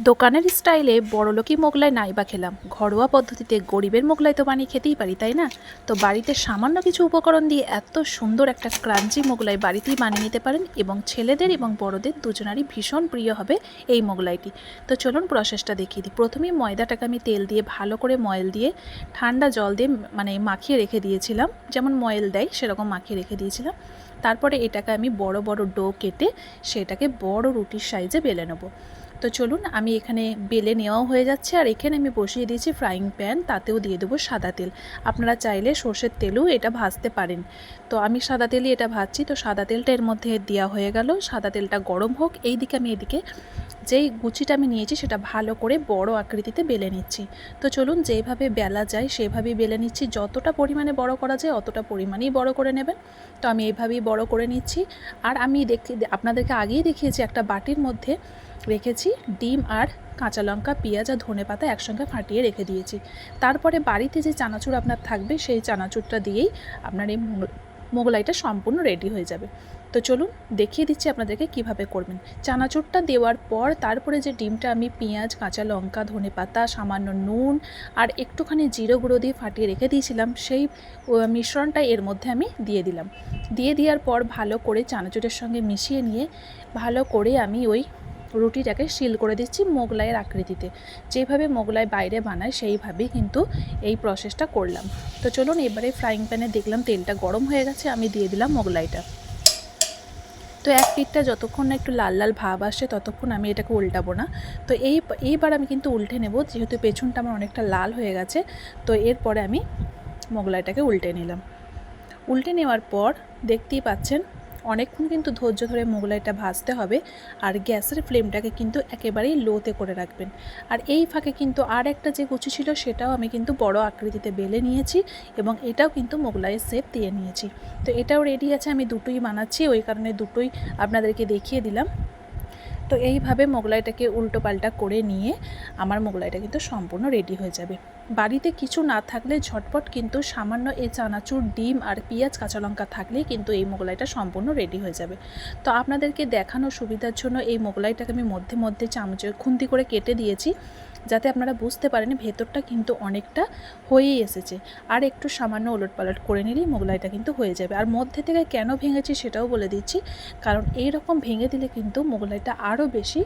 দোকানের স্টাইলে বড়লোকি মোগলাই নাই বা খেলাম, ঘরোয়া পদ্ধতিতে গরিবের মোগলাই তো বানিয়ে খেতেই পারি, তাই না? তো বাড়িতে সামান্য কিছু উপকরণ দিয়ে এত সুন্দর একটা ক্রাঞ্চি মোগলাই বাড়িতেই বানিয়ে নিতে পারেন এবং ছেলেদের এবং বড়দের দুজনারই ভীষণ প্রিয় হবে এই মোগলাইটি। তো চলুন প্রসেসটা দেখিয়ে দিই। প্রথমেই ময়দাটাকে আমি তেল দিয়ে ভালো করে ময়েল দিয়ে ঠান্ডা জল দিয়ে মাখিয়ে রেখে দিয়েছিলাম, যেমন ময়েল দেয় সেরকম মাখিয়ে রেখে দিয়েছিলাম। তারপরে এটাকে আমি বড় বড় ডো কেটে সেটাকে বড় রুটির সাইজে বেলে নেব। তো চলুন, আমি এখানে বেলে নেওয়াও হয়ে যাচ্ছে আর এখানে আমি বসিয়ে দিয়েছি ফ্রাইং প্যান, তাতেও দিয়ে দেবো সাদা তেল। আপনারা চাইলে সর্ষের তেলেও এটা ভাজতে পারেন। তো আমি সাদা তেলই এটা ভাজছি। তো সাদা তেলটা এর মধ্যে দেওয়া হয়ে গেল, সাদা তেলটা গরম হোক। এইদিকে আমি এদিকে যেই গুচিটা আমি নিয়েছি সেটা ভালো করে বড় আকৃতিতে বেলে নিচ্ছি। তো চলুন, যেইভাবে বেলা যায় সেভাবেই বেলে নিচ্ছি। যতটা পরিমাণে বড় করা যায় অতটা পরিমাণেই বড় করে নেবেন। তো আমি এইভাবেই বড় করে নিচ্ছি। আর আমি আপনাদেরকে আগেই দেখিয়েছি একটা বাটির মধ্যে রেখেছি ডিম আর কাঁচা লঙ্কা, পেঁয়াজ আর ধনেপাতা একসঙ্গে ফাটিয়ে রেখে দিয়েছি। তারপরে বাড়িতে যে চানাচুর আপনার থাকবে সেই চানাচুরটা দিয়েই আপনার এই মোগলাইটা সম্পূর্ণ রেডি হয়ে যাবে। তো চলুন দেখিয়ে দিচ্ছি আপনাদেরকে কিভাবে করবেন। চানাচুরটা দেওয়ার পর তারপরে যে ডিমটা আমি পেঁয়াজ, কাঁচা লঙ্কা, ধনেপাতা, সামান্য নুন আর একটুখানি জিরে গুঁড়ো দিয়ে ফাটিয়ে রেখে দিয়েছিলাম, সেই মিশ্রণটা এর মধ্যে আমি দিয়ে দিলাম। দিয়ে দেওয়ার পর ভালো করে চানাচুরের সঙ্গে মিশিয়ে নিয়ে ভালো করে আমি ওই রুটিটাকে সিল করে দিচ্ছি মোগলাইয়ের আকৃতিতে। যেভাবে মোগলাই বাইরে বানায় সেইভাবেই কিন্তু এই প্রসেসটা করলাম। তো চলুন, এবারে ফ্রাইং প্যানে দেখলাম তেলটা গরম হয়ে গেছে, আমি দিয়ে দিলাম মোগলাইটা। তো এক পিঠটা যতক্ষণ না একটু লাল লাল ভাব আসে ততক্ষণ আমি এটাকে উল্টাবো না। তো এইবার আমি কিন্তু উল্টে নেব, যেহেতু পেছনটা আমার অনেকটা লাল হয়ে গেছে। তো এরপরে আমি মোগলাইটাকে উল্টে নিলাম। উল্টে নেওয়ার পর দেখতেই পাচ্ছেন অনেকক্ষণ কিন্তু ধৈর্য ধরে মোগলাইটা ভাজতে হবে। আর গ্যাসের ফ্লেমটাকে কিন্তু একেবারেই লোতে করে রাখবেন। আর এই ফাঁকে কিন্তু আর একটা যে কুচি ছিল সেটাও আমি কিন্তু বড় আকৃতিতে বেলে নিয়েছি এবং এটাও কিন্তু মোগলাইয়ের শেপ দিয়ে নিয়েছি। তো এটাও রেডি আছে, আমি দুটোই বানাচ্ছি, ওই কারণে দুটোই আপনাদেরকে দেখিয়ে দিলাম। তো এইভাবে মোগলাইটাকে উল্টো পাল্টা করে নিয়ে আমার মোগলাইটা কিন্তু সম্পূর্ণ রেডি হয়ে যাবে। বাড়িতে কিছু না থাকলে ঝটপট কিন্তু সামান্য এই চানাচুর, ডিম আর পেঁয়াজ, কাঁচা লঙ্কা থাকলেই কিন্তু এই মোগলাইটা সম্পূর্ণ রেডি হয়ে যাবে। তো আপনাদেরকে দেখানোর সুবিধার জন্য এই মোগলাইটাকে আমি মধ্যে মধ্যে চামচের খুন্তি করে কেটে দিয়েছি, যাতে আপনারা বুঝতে পারেন ভেতরটা কিন্তু অনেকটা হয়েই এসেছে। আর একটু সামান্য ওলটপালট করে নিলেই মোগলাইটা কিন্তু হয়ে যাবে। আর মধ্যে থেকে কেন ভেঙেছি সেটাও বলে দিচ্ছি, কারণ এই রকম ভেঙে দিলে কিন্তু মোগলাইটা আরও বেশি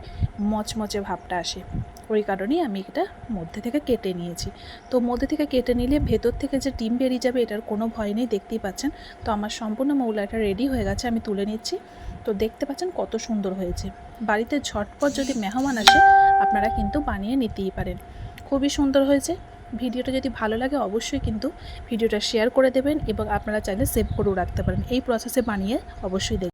মচমচে ভাবটা আসে। ওই কারণেই আমি এটা মধ্যে থেকে কেটে নিয়েছি। তো মধ্যে থেকে কেটে নিলে ভেতর থেকে যে ডিম বেরিয়ে যাবে এটার কোনো ভয় নেই, দেখতেই পাচ্ছেন। তো আমার সম্পূর্ণ মোগলাইটা রেডি হয়ে গেছে, আমি তুলে নিচ্ছি। তো দেখতে পাচ্ছেন কত সুন্দর হয়েছে। বাড়িতে ঝটপট যদি মেহমান আসে আপনারা কিন্তু বানিয়ে নিতেই পারেন। খুবই সুন্দর হয়েছে। ভিডিওটা যদি ভালো লাগে অবশ্যই কিন্তু ভিডিওটা শেয়ার করে দেবেন এবং আপনারা চাইলে সেভ করেও রাখতে পারেন। এই প্রসেসে বানিয়ে অবশ্যই দেখবেন।